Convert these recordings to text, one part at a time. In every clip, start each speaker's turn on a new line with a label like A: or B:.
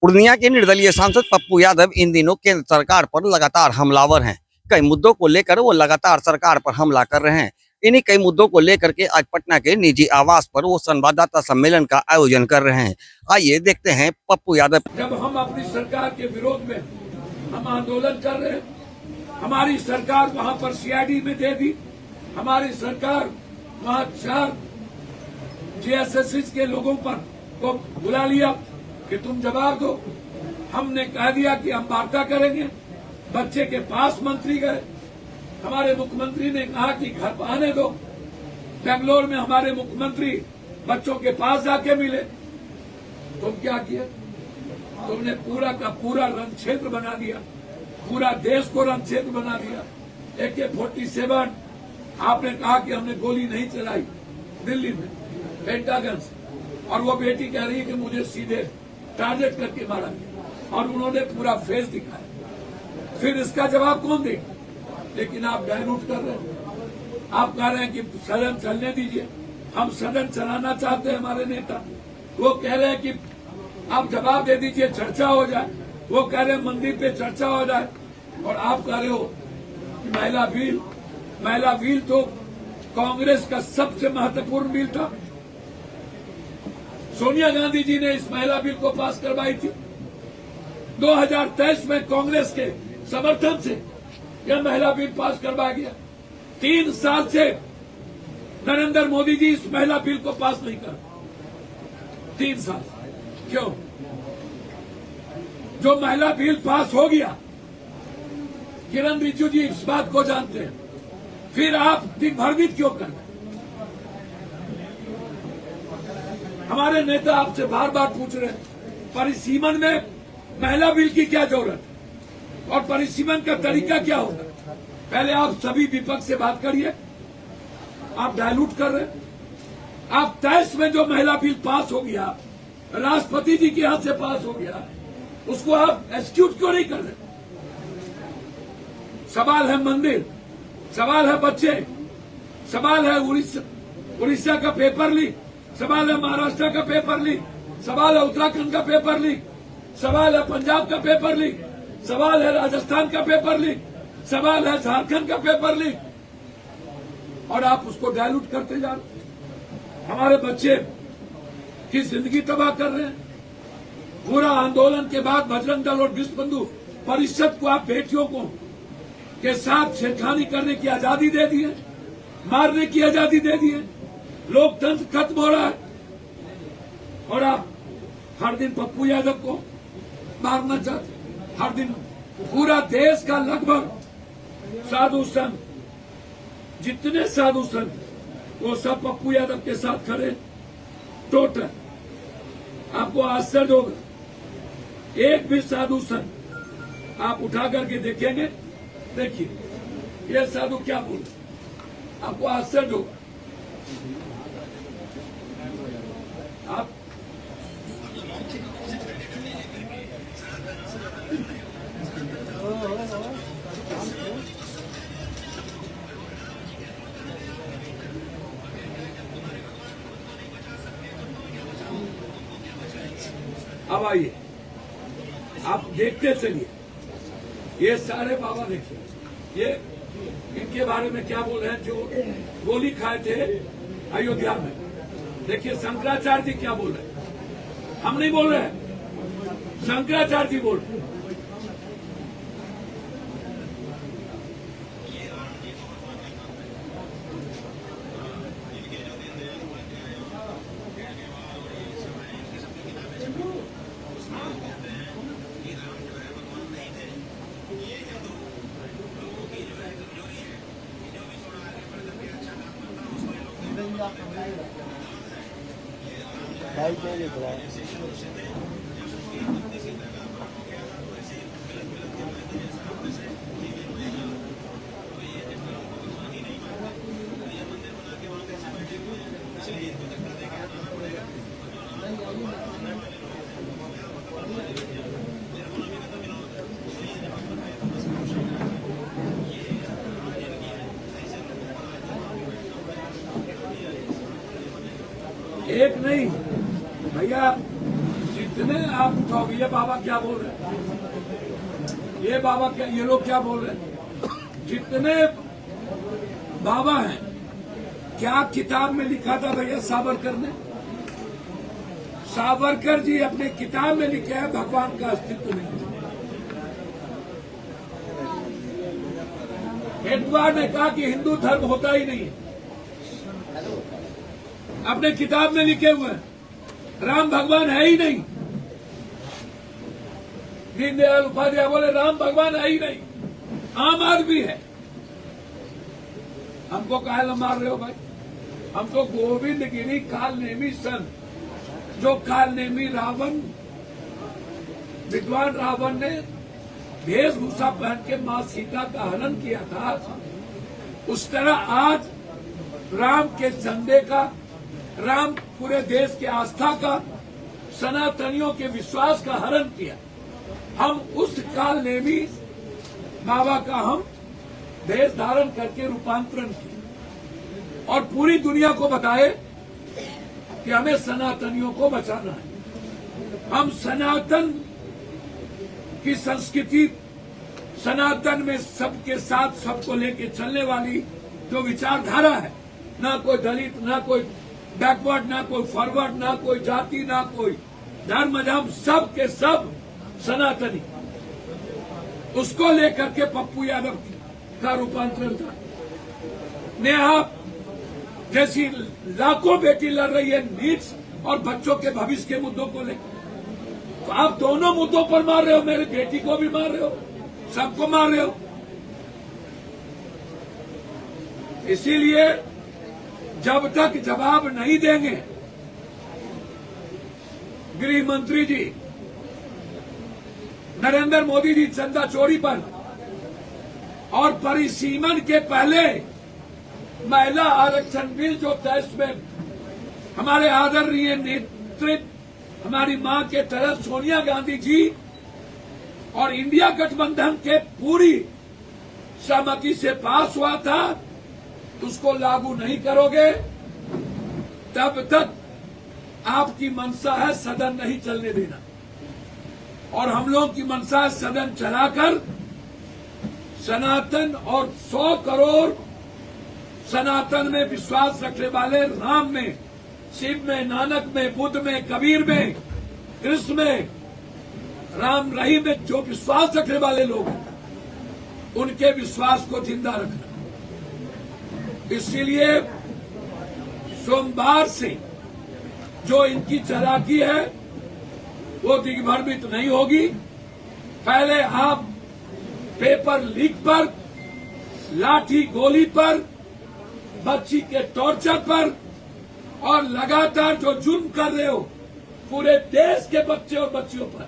A: पूर्णिया के निर्दलीय सांसद पप्पू यादव इन दिनों केंद्र सरकार पर लगातार हमलावर हैं। कई मुद्दों को लेकर वो लगातार सरकार पर हमला कर रहे हैं। इन्हीं कई मुद्दों को लेकर के आज पटना के निजी आवास पर वो संवाददाता सम्मेलन का आयोजन कर रहे हैं। आइए देखते हैं पप्पू यादव।
B: जब हम अपनी सरकार के विरोध में हम आंदोलन कर रहे हैं, हमारी सरकार वहां पर सीआईडी में दे दी। हमारी सरकार वहां 4 जेएसएस के लोगों पर को बुला लिया कि तुम जवाब दो। हमने कह दिया कि हम वार्ता करेंगे। बच्चे के पास मंत्री गए, हमारे मुख्यमंत्री ने कहा कि घर आने दो। बेंगलोर में हमारे मुख्यमंत्री बच्चों के पास जाके मिले। तुम क्या किए? तुमने पूरा का पूरा रण क्षेत्र बना दिया, पूरा देश को रण क्षेत्र बना दिया। AK-47 आपने कहा कि हमने गोली नहीं चलाई दिल्ली में पेंटागन से, और वो बेटी कह रही है कि मुझे सीधे टारगेट करके मारा गया, और उन्होंने पूरा फेस दिखाया। फिर इसका जवाब कौन देगा? लेकिन आप डायलूट कर रहे हैं। आप कह रहे हैं कि सदन चलने दीजिए। हम सदन चलाना चाहते हैं, हमारे नेता। वो कह रहे हैं कि आप जवाब दे दीजिए, चर्चा हो जाए। वो कह रहे हैं मंदिर पे चर्चा हो जाए, और आप कह रहे हो कि महिला बिल तो कांग्रेस का सबसे महत्वपूर्ण बिल था। सोनिया गांधी जी ने इस महिला बिल को पास करवाई थी। 2023 में कांग्रेस के समर्थन से यह महिला बिल पास करवाया गया। 3 साल से नरेंद्र मोदी जी इस महिला बिल को पास नहीं कर। 3 साल क्यों? जो महिला बिल पास हो गया, किरण रिजिजू जी इस बात को जानते हैं, फिर आप दिग्भ्रमित क्यों कर रहे? हमारे नेता आपसे बार बार पूछ रहे हैं, परिसीमन में महिला बिल की क्या जरूरत है और परिसीमन का तरीका क्या होगा? पहले आप सभी विपक्ष से बात करिए। आप डायलूट कर रहे हैं। आप 23 में जो महिला बिल पास हो गया, राष्ट्रपति जी के हाथ से पास हो गया, उसको आप एक्सक्यूट क्यों नहीं कर रहे? सवाल है मंदिर, सवाल है बच्चे, सवाल है उड़ीसा का पेपर लीक, सवाल है महाराष्ट्र का पेपर लीक, सवाल है उत्तराखंड का पेपर लीक, सवाल है पंजाब का पेपर लीक, सवाल है राजस्थान का पेपर लीक, सवाल है झारखंड का पेपर लीक, और आप उसको डायलूट करते जा रहे हैं। हमारे बच्चे की जिंदगी तबाह कर रहे हैं। पूरा आंदोलन के बाद बजरंग दल और विश्व बंधु परिषद को आप बेटियों को के साथ छेड़खानी करने की आजादी दे दी है, मारने की आजादी दे दी है। लोकतंत्र खत्म हो रहा है, और आप हर दिन पप्पू यादव को मारना चाहते हैं। हर दिन पूरा देश का लगभग साधु संत, जितने साधु संत, वो सब पप्पू यादव के साथ खड़े। टोटल आपको आश्चर्य होगा, एक भी साधु संत आप उठा करके देखेंगे, देखिए ये साधु क्या बोल रहे, आपको आश्चर्य होगा। आप अब आइए, आप देखते चलिए। ये सारे बाबा देखिए, ये इनके बारे में क्या बोल रहे हैं, जो गोली खाए थे अयोध्या में। देखिए शंकराचार्य जी क्या बोल रहे हैं, हम नहीं बोल रहे हैं, शंकराचार्य जी बोल रहे हैं। एक नहीं भैया, जितने आप उठाओगे, ये बाबा क्या बोल रहे हैं, ये बाबा क्या, ये लोग क्या बोल रहे हैं। जितने बाबा हैं, क्या किताब में लिखा था भैया सावरकर ने? सावरकर जी अपने किताब में लिखे हैं भगवान का अस्तित्व नहीं। एडवर्ड ने कहा कि हिंदू धर्म होता ही नहीं है, अपने किताब में लिखे हुए हैं। राम भगवान है ही नहीं। दीनदयाल उपाध्याय बोले राम भगवान है ही नहीं, आम आदमी है। हमको काहे मार रहे हो भाई? हम तो गोविंद गिरी काल नेमी सन, जो काल नेमी रावण, विद्वान रावण ने वेशभूषा पहन के मां सीता का हनन किया था, उस तरह आज राम के झंडे का, राम पूरे देश के आस्था का, सनातनियों के विश्वास का हरण किया। हम उस काल नेमी बाबा का हम वेश धारण करके रूपांतरण किया और पूरी दुनिया को बताए कि हमें सनातनियों को बचाना है। हम सनातन की संस्कृति, सनातन में सबके साथ सबको लेके चलने वाली जो विचारधारा है, ना कोई दलित, ना कोई बैकवर्ड, ना कोई फॉरवर्ड, ना कोई जाति, ना कोई धर्म, हम सब के सब सनातनी, उसको लेकर के पप्पू यादव का रूपांतरण था। नेहा जैसी लाखों बेटी लड़ रही है नीट और बच्चों के भविष्य के मुद्दों को लेकर, तो आप दोनों मुद्दों पर मार रहे हो, मेरी बेटी को भी मार रहे हो, सबको मार रहे हो। इसीलिए जब तक जवाब नहीं देंगे गृह मंत्री जी, नरेंद्र मोदी जी चंदा चोरी पर और परिसीमन के पहले महिला आरक्षण बिल जो देश में हमारे आदरणीय नेतृत्व, हमारी मां के तरह सोनिया गांधी जी और इंडिया गठबंधन के पूरी सहमति से पास हुआ था, उसको लागू नहीं करोगे तब तक आपकी मंशा है सदन नहीं चलने देना। और हम लोग की मंशा है सदन चलाकर सनातन और 100 करोड़ सनातन में विश्वास रखने वाले, राम में, शिव में, नानक में, बुद्ध में, कबीर में, कृष्ण में, राम रहीम में जो विश्वास रखने वाले लोग हैं, उनके विश्वास को जिंदा रखना। इसीलिए सोमवार से जो इनकी चालाकी है वो दिग्भ्रमित नहीं होगी। पहले आप पेपर लीक पर, लाठी गोली पर, बच्ची के टॉर्चर पर और लगातार जो जुर्म कर रहे हो पूरे देश के बच्चे और बच्चियों पर,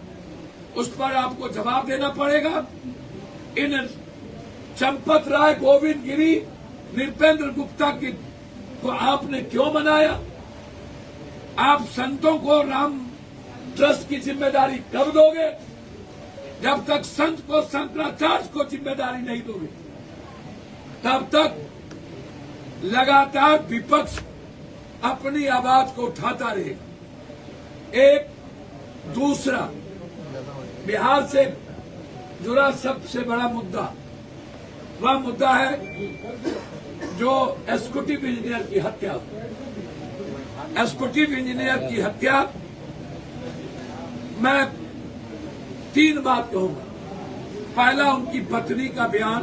B: उस पर आपको जवाब देना पड़ेगा। इन चंपत राय, गोविंद गिरी, नृपेंद्र गुप्ता को आपने क्यों बनाया? आप संतों को राम ट्रस्ट की जिम्मेदारी कब दोगे? जब तक संत को, शंकराचार्य को जिम्मेदारी नहीं दोगे तब तक लगातार विपक्ष अपनी आवाज को उठाता रहेगा। एक दूसरा बिहार से जुड़ा सबसे बड़ा मुद्दा वह मुद्दा है जो एग्जीक्यूटिव इंजीनियर की हत्या हुई। एग्जीक्यूटिव इंजीनियर की हत्या, मैं 3 बात कहूंगा। पहला, उनकी पत्नी का बयान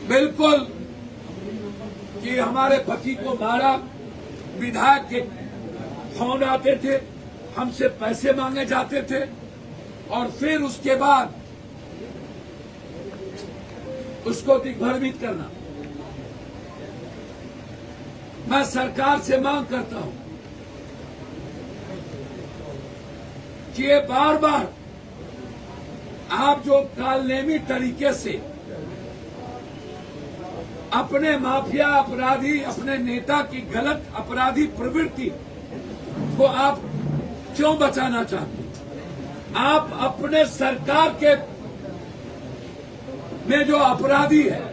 B: बिल्कुल कि हमारे पति को मारा, विधायक के फोन आते थे, हमसे पैसे मांगे जाते थे और फिर उसके बाद उसको दिग्भ्रमित करना। मैं सरकार से मांग करता हूं कि ये बार बार आप जो कालनेमी तरीके से अपने माफिया अपराधी, अपने नेता की गलत अपराधी प्रवृत्ति को आप क्यों बचाना चाहते हैं? आप अपने सरकार के में जो अपराधी है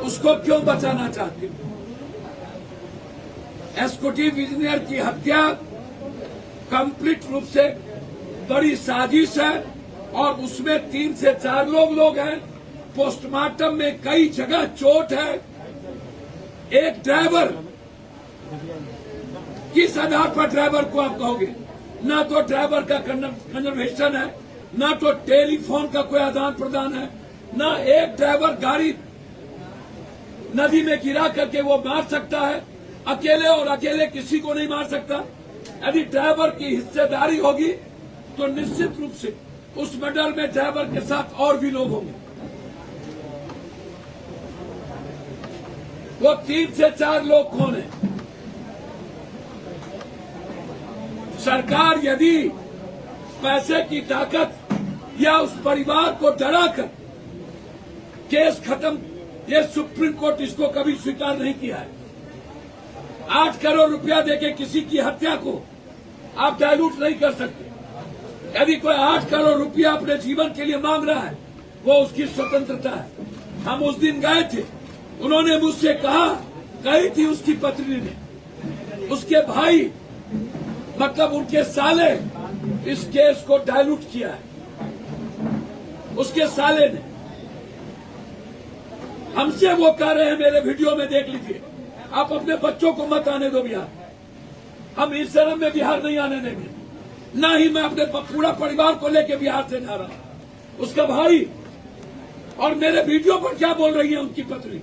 B: उसको क्यों बचाना चाहते हो? एग्जीक्यूटिव इंजीनियर की हत्या कंप्लीट रूप से बड़ी साजिश है और उसमें 3 से 4 लोग हैं। पोस्टमार्टम में कई जगह चोट है। एक ड्राइवर, किस आधार पर ड्राइवर को आप कहोगे? ना तो ड्राइवर का कन्वर्सेशन है, ना तो टेलीफोन का कोई आदान प्रदान है, ना एक ड्राइवर गाड़ी नदी में गिरा करके वो मार सकता है अकेले, और अकेले किसी को नहीं मार सकता। यदि ड्राइवर की हिस्सेदारी होगी तो निश्चित रूप से उस मर्डर में ड्राइवर के साथ और भी लोग होंगे। वो 3 से 4 लोग कौन है? सरकार यदि पैसे की ताकत या उस परिवार को डराकर केस खत्म, ये सुप्रीम कोर्ट इसको कभी स्वीकार नहीं किया है। 8 करोड़ रुपया देके किसी की हत्या को आप डायलूट नहीं कर सकते। यदि कोई 8 करोड़ रुपया अपने जीवन के लिए मांग रहा है, वो उसकी स्वतंत्रता है। हम उस दिन गए थे, उन्होंने मुझसे कही थी उसकी पत्नी ने, उसके भाई मतलब उनके साले इस केस को डायलूट किया है। उसके साले ने हमसे वो कह रहे हैं, मेरे वीडियो में देख लीजिए, आप अपने बच्चों को मत आने दो बिहार। हम इस शर्म में बिहार नहीं आने देंगे, ना ही मैं अपने पूरा परिवार को लेकर बिहार से जा रहा हूं। उसका भाई और मेरे वीडियो पर क्या बोल रही है उनकी पत्नी,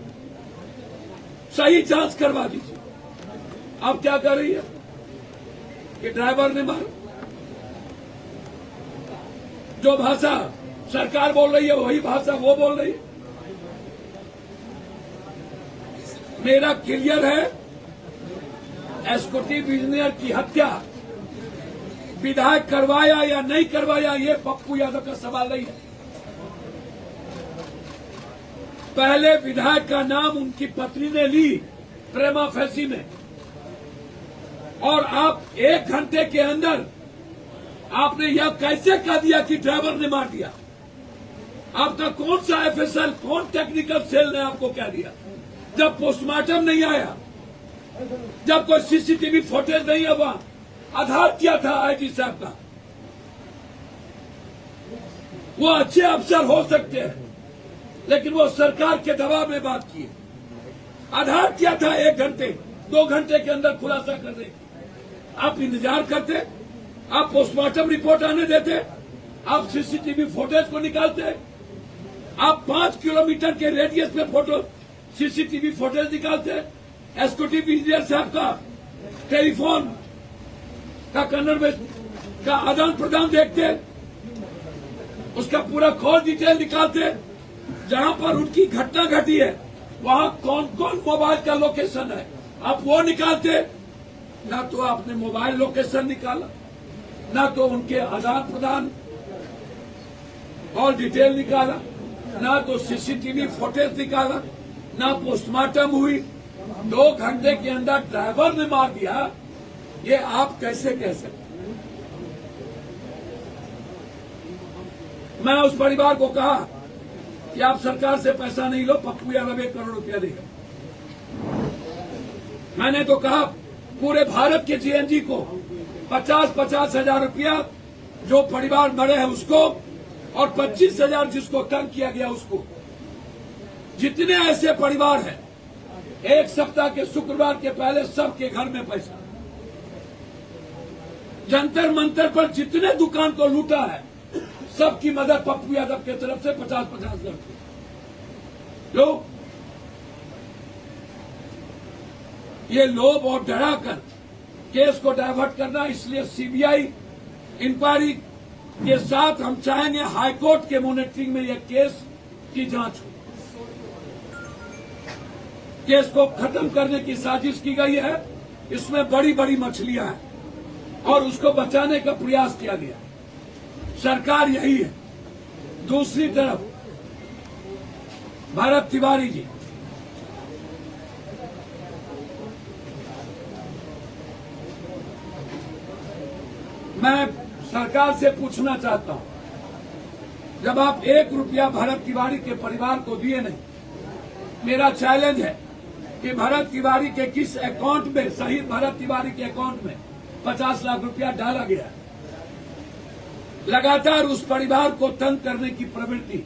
B: सही जांच करवा दीजिए। आप क्या कर रही है कि ड्राइवर ने मारा? जो भाषा सरकार बोल रही है वही भाषा वो बोल रही है। मेरा क्लियर है, एग्जीक्यूटिव इंजीनियर की हत्या विधायक करवाया या नहीं करवाया, ये पप्पू यादव का सवाल नहीं है। पहले विधायक का नाम उनकी पत्नी ने ली प्रेमा फैसी में, और आप 1 घंटे के अंदर आपने यह कैसे कह दिया कि ड्राइवर ने मार दिया? आपका कौन सा एफएसएल, कौन टेक्निकल सेल ने आपको कह दिया? जब पोस्टमार्टम नहीं आया, जब कोई सीसीटीवी फुटेज नहीं हुआ, आधार क्या था आईजी साहब का? वो अच्छे अफसर हो सकते हैं, लेकिन वो सरकार के दबाव में बात की। आधार क्या था 1 घंटे 2 घंटे के अंदर खुलासा करने की? आप इंतजार करते, आप पोस्टमार्टम रिपोर्ट आने देते, आप सीसीटीवी फुटेज को निकालते, आप 5 किलोमीटर के रेडियस में फोटो सीसीटीवी फुटेज निकालते, एग्जीक्यूटिव इंजीनियर साहब का टेलीफोन का कन्वर्सेशन का आदान प्रदान देखते, उसका पूरा कॉल डिटेल निकालते, जहां पर उनकी घटना घटी है वहां कौन कौन मोबाइल का लोकेशन है, आप वो निकालते। ना तो आपने मोबाइल लोकेशन निकाला, ना तो उनके आदान प्रदान कॉल डिटेल निकाला, ना तो सीसीटीवी फुटेज निकाला, ना पोस्टमार्टम हुई। 2 घंटे के अंदर ड्राइवर ने मार दिया, ये आप कैसे कह सकते? मैं उस परिवार को कहा कि आप सरकार से पैसा नहीं लो, पप्पू यादव 1 करोड़ रुपया देगा। मैंने तो कहा पूरे भारत के जीएनजी को 50-50 हजार रुपया जो परिवार मरे हैं उसको, और 25,000 जिसको तंग किया गया उसको। जितने ऐसे परिवार हैं, 1 सप्ताह के शुक्रवार के पहले सबके घर में पैसा। जंतर मंतर पर जितने दुकान को लूटा है, सबकी मदद पप्पू यादव की तरफ से 50-50 हजार। लोग ये लोभ और डराकर केस को डाइवर्ट करना, इसलिए सीबीआई इंक्वायरी के साथ हम चाहेंगे हाईकोर्ट के मॉनिटरिंग में यह केस की जांच हो। केस को खत्म करने की साजिश की गई है, इसमें बड़ी बड़ी मछलियां हैं और उसको बचाने का प्रयास किया गया। सरकार यही है। दूसरी तरफ भरत तिवारी जी, मैं सरकार से पूछना चाहता हूं, जब आप 1 रुपया भरत तिवारी के परिवार को दिए नहीं, मेरा चैलेंज है कि भरत तिवारी के किस अकाउंट में, शहीद भरत तिवारी के अकाउंट में 50 लाख रुपया डाला गया। लगातार उस परिवार को तंग करने की प्रवृत्ति,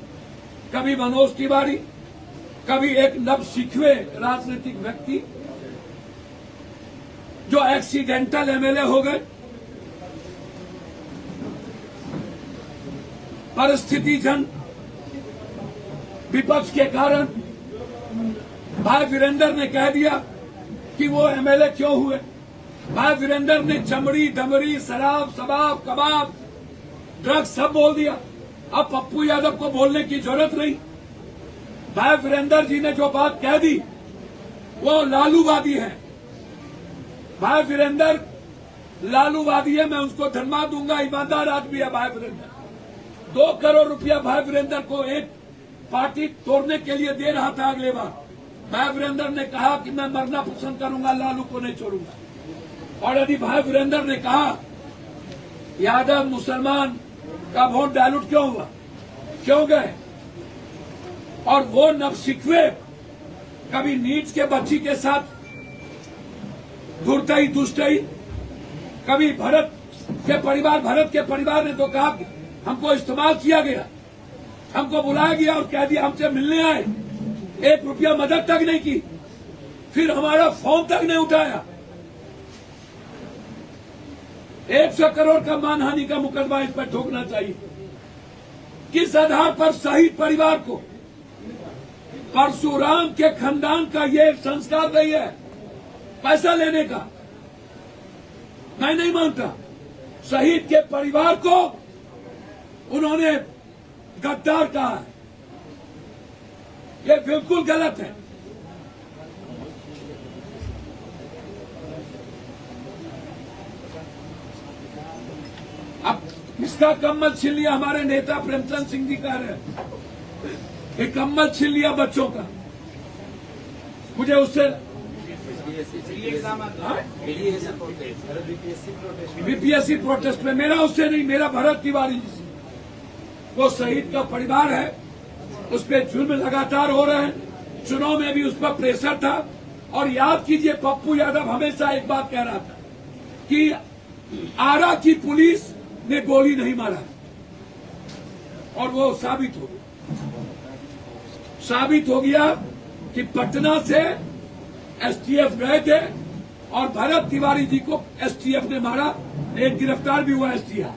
B: कभी मनोज तिवारी, कभी एक नवसिखुए राजनीतिक व्यक्ति जो एक्सीडेंटल एमएलए हो गए, परिस्थिति जन विपक्ष के कारण भाई वीरेंद्र ने कह दिया कि वो एमएलए क्यों हुए। भाई वीरेंद्र ने चमड़ी दमड़ी शराब शबाब कबाब ड्रग्स सब बोल दिया। अब पप्पू यादव को बोलने की जरूरत नहीं। भाई वीरेंद्र जी ने जो बात कह दी वो लालूवादी है। भाई वीरेंद्र लालूवादी है, मैं उसको धन्यवाद दूंगा, ईमानदार आदमी है भाई वीरेंद्र। 2 करोड़ रुपया भाई वीरेंद्र को एक पार्टी तोड़ने के लिए दे रहा था। अगले बार भाई वीरेंद्र ने कहा कि मैं मरना पसंद करूंगा, लालू को नहीं छोड़ूंगा। और यदि भाई वीरेंद्र ने कहा यादव मुसलमान का वोट डायलूट क्यों हुआ, क्यों गए, और वो नवसिखुए कभी नीच के बच्ची के साथ धुरतई दुष्टई, कभी भरत के परिवार ने तो कहा हमको इस्तेमाल किया गया, हमको बुलाया गया और कह दिया हमसे मिलने आए, 1 रुपया मदद तक नहीं की, फिर हमारा फोन तक नहीं उठाया। 100 करोड़ का मानहानि का मुकदमा इस पर ठोकना चाहिए। किस आधार पर शहीद परिवार को, परशुराम के खानदान का ये संस्कार नहीं है पैसा लेने का? मैं नहीं मानता। शहीद के परिवार को उन्होंने गद्दार कहा है, ये बिल्कुल गलत है। अब इसका कम्बल छीन लिया, हमारे नेता प्रेमचंद सिंह जी कह रहे हैं कि कम्बल छीन लिया बच्चों का। मुझे उससे बीपीएससी प्रोटेस्ट में मेरा उससे नहीं, मेरा भरत तिवारी जी से। वो शहीद का परिवार है, उस पर जुल्म लगातार हो रहे हैं। चुनाव में भी उस पर प्रेशर था। और याद कीजिए, पप्पू यादव हमेशा एक बात कह रहा था कि आरा की पुलिस ने गोली नहीं मारा, और वो साबित हो गया कि पटना से एसटीएफ गए थे और भरत तिवारी जी को एसटीएफ ने मारा, एक गिरफ्तार भी हुआ एसटीएफ।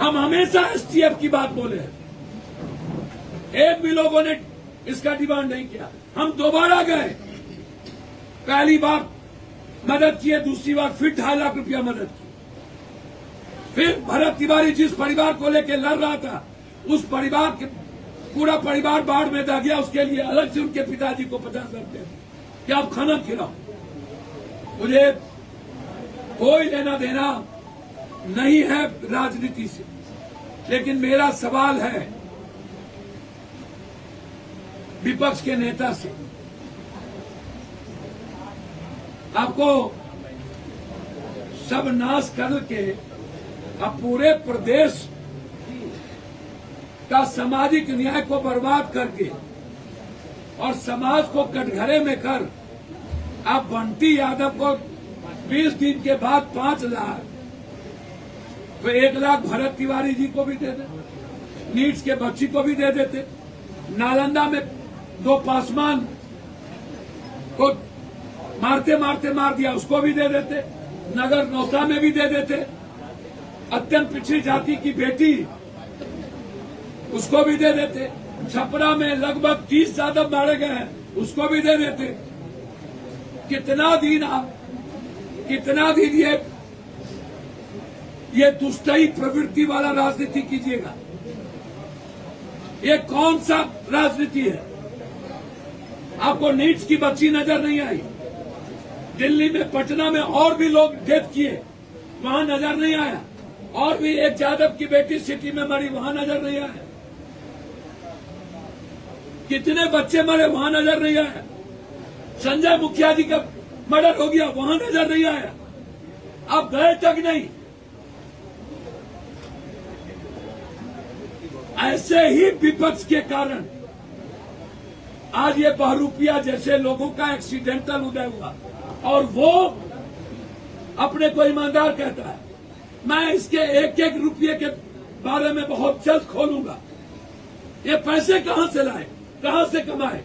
B: हम हमेशा एसटीएफ की बात बोले हैं, एक भी लोगों ने इसका डिमांड नहीं किया। हम दोबारा गए, पहली बार मदद किए, दूसरी बार फिर 2.5 लाख रुपया मदद की। फिर भरत तिवारी जिस परिवार को लेकर लड़ रहा था, उस परिवार के पूरा परिवार बाढ़ में दह गया, उसके लिए अलग से उनके पिताजी को 50 लाख रुपया कि आप खाना खिलाओ। मुझे कोई लेना देना नहीं है राजनीति से, लेकिन मेरा सवाल है विपक्ष के नेता से, आपको सब नाश करके अब पूरे प्रदेश का सामाजिक न्याय को बर्बाद करके और समाज को कटघरे में कर आप बंटी यादव को 20 दिन के बाद 5 लाख, तो 1 लाख भरत तिवारी जी को भी दे दे, नीट्स के बच्ची को भी दे देते, नालंदा में 2 पासवान को मारते मारते मार दिया, उसको भी दे देते, नगर नौसा में भी दे देते, अत्यंत पिछड़ी जाति की बेटी उसको भी दे देते, छपरा में लगभग 30 यादव मारे गए हैं, उसको भी दे देते। कितना दिन ये दुष्टई प्रवृत्ति वाला राजनीति कीजिएगा? ये कौन सा राजनीति है? आपको नीट्स की बच्ची नजर नहीं आई? दिल्ली में, पटना में और भी लोग डेथ किए, वहां नजर नहीं आया? और भी एक यादव की बेटी सिटी में मरी, वहां नजर नहीं आया? कितने बच्चे मरे, वहां नजर नहीं आया? संजय मुखिया जी का मर्डर हो गया, वहां नजर नहीं आया? आप गए तक नहीं। ऐसे ही विपक्ष के कारण आज ये बहरूपिया जैसे लोगों का एक्सीडेंटल उदय हुआ, और वो अपने को ईमानदार कहता है। मैं इसके एक एक रुपये के बारे में बहुत जल्द खोलूंगा। ये पैसे कहां से लाए, कहां से कमाए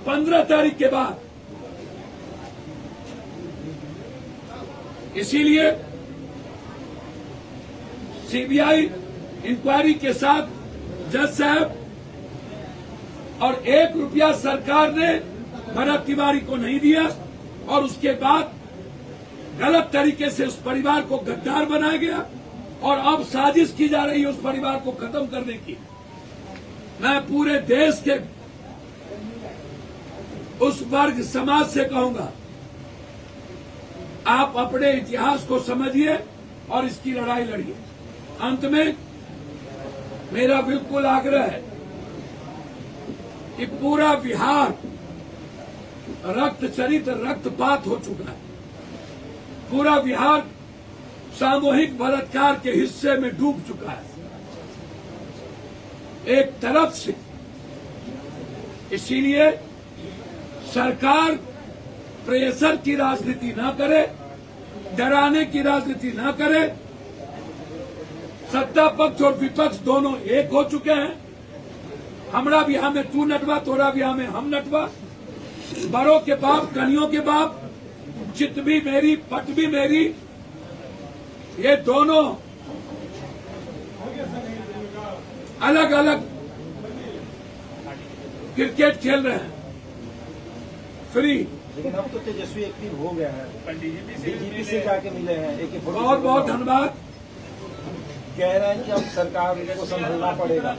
B: 15 तारीख के बाद। इसीलिए सीबीआई इंक्वायरी के साथ जज साहब और 1 रुपया सरकार ने भरत तिवारी को नहीं दिया और उसके बाद गलत तरीके से उस परिवार को गद्दार बनाया गया और अब साजिश की जा रही है उस परिवार को खत्म करने की। मैं पूरे देश के उस वर्ग समाज से कहूंगा, आप अपने इतिहास को समझिए और इसकी लड़ाई लड़िए। अंत में मेरा बिल्कुल आग्रह है कि पूरा बिहार रक्त चरित रक्तपात हो चुका है। पूरा बिहार सामूहिक बलात्कार के हिस्से में डूब चुका है। एक तरफ से इसीलिए सरकार प्रेशर की राजनीति ना करे, डराने की राजनीति ना करे। सत्ता पक्ष और विपक्ष दोनों एक हो चुके हैं। हमरा बिहार में तू नटवा, तोरा बिहार में हम नटवा। बड़ों के बाप, कनियों के बाप, चित भी मेरी, पट भी मेरी, ये दोनों अलग अलग क्रिकेट खेल रहे हैं फ्री।
C: लेकिन अब तो तेजस्वी एक्टिव हो गया है, डीजीपी से जाके मिले हैं।
B: बहुत बहुत धन्यवाद।
C: कह रहे हैं कि अब सरकार को संभलना पड़ेगा।